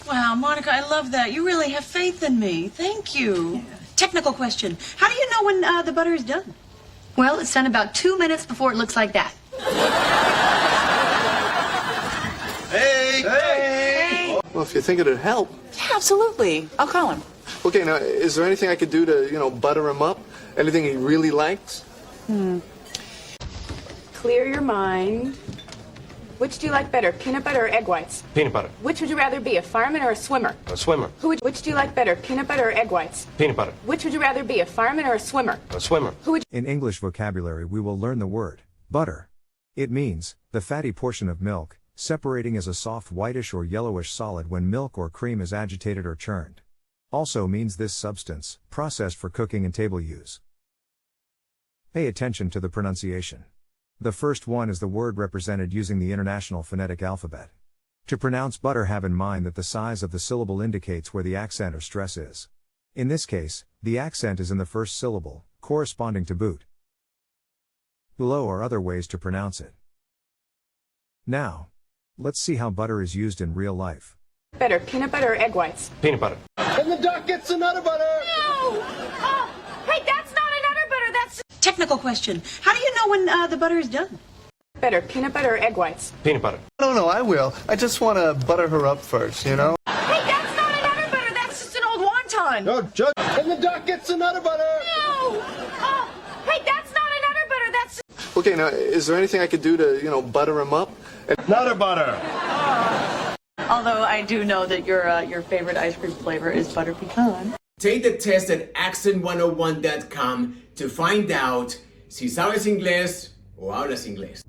Wow, Monica, I love that. You really have faith in me. Thank you. Yeah. Technical question. How do you know when the butter is done? Well, it's done about 2 minutes before it looks like that. Hey! Hey! Well, if you think it'd help. Yeah, absolutely. I'll call him. Okay, now, is there anything I could do to, butter him up? Anything he really likes? Clear your mind. Which do you like better, peanut butter or egg whites? Peanut butter. Which would you rather be, a fireman or a swimmer? A swimmer. Which do you like better, peanut butter or egg whites? Peanut butter. Which would you rather be, a fireman or a swimmer? A swimmer. In English vocabulary, we will learn the word butter. It means the fatty portion of milk, separating as a soft whitish or yellowish solid when milk or cream is agitated or churned. Also means this substance, processed for cooking and table use. Pay attention to the pronunciation. The first one is the word represented using the International Phonetic Alphabet. To pronounce butter, have in mind that the size of the syllable indicates where the accent or stress is. In this case, the accent is in the first syllable, corresponding to boot. Below are other ways to pronounce it. Now, let's see how butter is used in real life. Better, peanut butter or egg whites? Peanut butter. And the duck gets the nutter butter! No! Oh, hey, that's not a nutter butter, that's... Technical question. How do you know when the butter is done? Better, peanut butter or egg whites? Peanut butter. No, I will. I just want to butter her up first, Hey, that's not a nutter butter, that's just an old wonton. No, just... And the duck gets the nutter butter! No! Oh, hey, that's not a nutter butter, that's... Okay, now, is there anything I could do to, butter him up? Nutter butter. Although I do know that your favorite ice cream flavor is butter pecan. Take the test at accent101.com to find out si sabes inglés o hablas inglés.